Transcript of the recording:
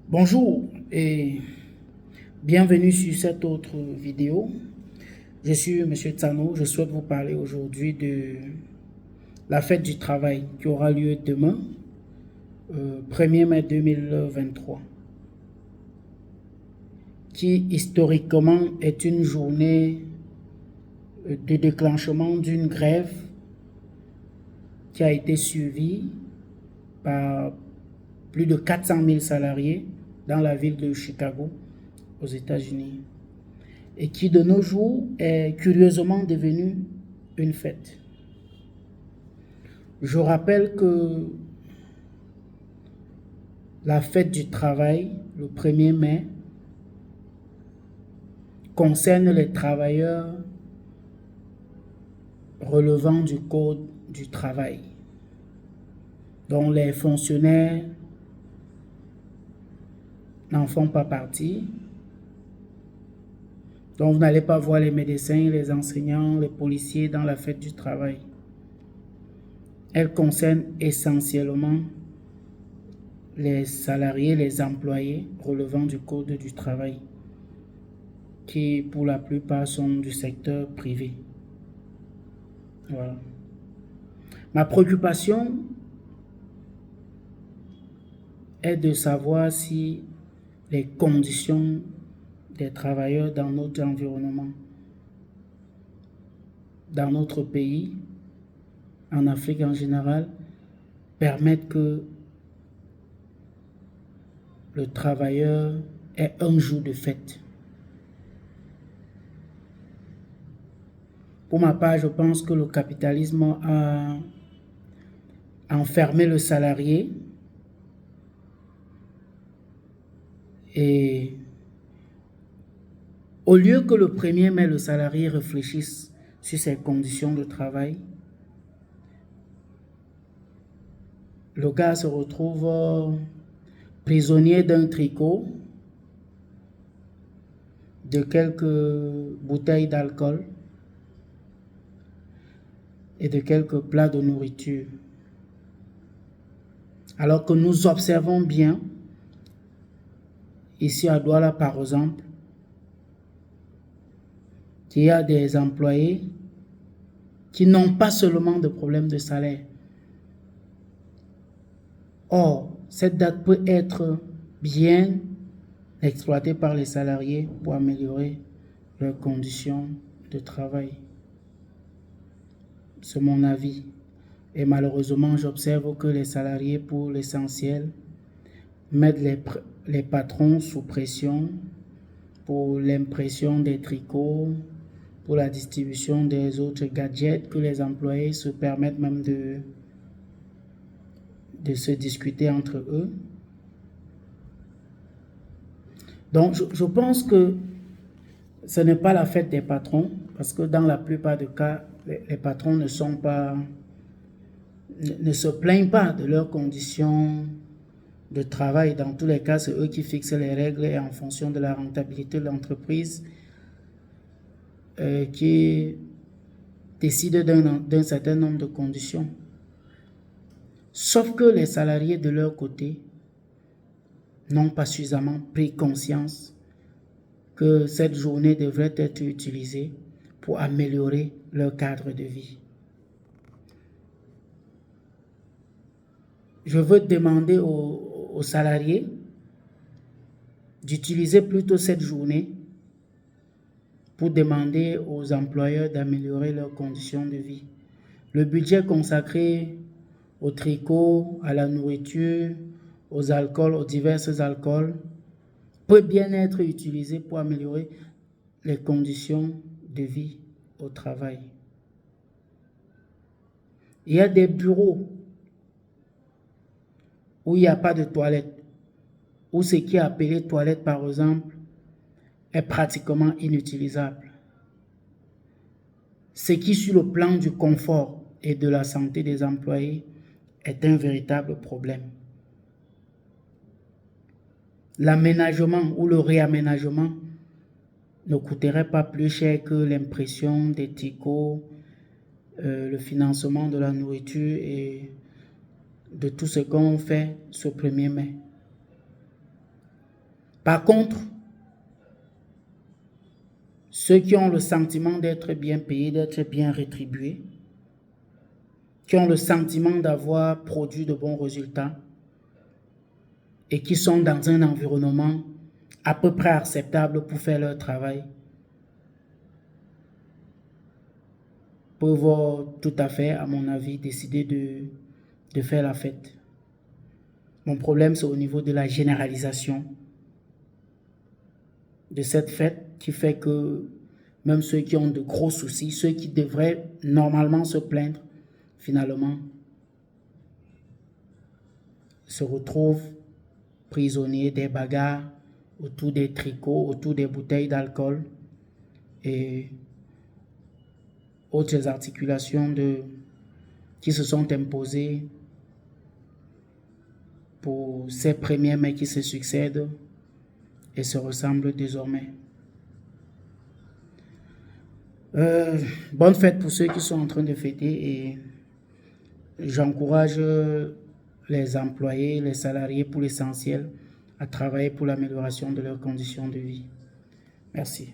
Bonjour et bienvenue sur cette autre vidéo. Je suis Monsieur Tsano. Je souhaite vous parler aujourd'hui de la fête du travail qui aura lieu demain, 1er mai 2023, qui historiquement est une journée de déclenchement d'une grève qui a été suivie par plus de 400 000 salariés dans la ville de Chicago, aux États-Unis, et qui de nos jours est curieusement devenue une fête. Je rappelle que la fête du travail, le 1er mai, concerne les travailleurs relevant du code du travail, dont les fonctionnaires n'en font pas partie. Donc vous n'allez pas voir les médecins, les enseignants, les policiers dans la fête du travail. Elle concerne essentiellement les salariés, les employés relevant du code du travail, qui pour la plupart sont du secteur privé. Voilà. Ma préoccupation est de savoir si les conditions des travailleurs dans notre environnement, dans notre pays, en Afrique en général, permettent que le travailleur ait un jour de fête. Pour ma part, je pense que le capitalisme a enfermé le salarié et au lieu que le 1er mai, le salarié réfléchisse sur ses conditions de travail, le gars se retrouve prisonnier d'un tricot, de quelques bouteilles d'alcool et de quelques plats de nourriture. Alors que nous observons bien, ici à Douala par exemple, qu'il y a des employés qui n'ont pas seulement de problème de salaire. Or, cette date peut être bien exploitée par les salariés pour améliorer leurs conditions de travail. C'est mon avis. Et malheureusement, j'observe que les salariés, pour l'essentiel, mettent les patrons sous pression pour l'impression des tricots, pour la distribution des autres gadgets que les employés se permettent même de se discuter entre eux. Donc, je pense que ce n'est pas la fête des patrons, parce que dans la plupart des cas, les patrons ne se plaignent pas de leurs conditions de travail. Dans tous les cas, c'est eux qui fixent les règles et en fonction de la rentabilité de l'entreprise, qui décident d'un certain nombre de conditions. Sauf que les salariés de leur côté n'ont pas suffisamment pris conscience que cette journée devrait être utilisée pour améliorer leur cadre de vie. Je veux demander aux salariés d'utiliser plutôt cette journée pour demander aux employeurs d'améliorer leurs conditions de vie. Le budget consacré au tricot, à la nourriture, aux alcools, aux divers alcools, peut bien être utilisé pour améliorer les conditions de vie au travail. Il y a des bureaux où il n'y a pas de toilettes, où ce qui est appelé toilette par exemple est pratiquement inutilisable. Ce qui sur le plan du confort et de la santé des employés est un véritable problème. L'aménagement ou le réaménagement ne coûterait pas plus cher que l'impression des tricots, le financement de la nourriture et de tout ce qu'on fait ce 1er mai. Par contre, ceux qui ont le sentiment d'être bien payés, d'être bien rétribués, qui ont le sentiment d'avoir produit de bons résultats et qui sont dans un environnement à peu près acceptable pour faire leur travail, peuvent tout à fait, à mon avis, décider de faire la fête. Mon problème, c'est au niveau de la généralisation de cette fête qui fait que même ceux qui ont de gros soucis, ceux qui devraient normalement se plaindre, finalement, se retrouvent prisonniers des bagarres autour des tricots, autour des bouteilles d'alcool et autres articulations qui se sont imposées pour ces premiers mais qui se succèdent et se ressemblent désormais. Bonne fête pour ceux qui sont en train de fêter et j'encourage les employés, les salariés pour l'essentiel à travailler pour l'amélioration de leurs conditions de vie. Merci.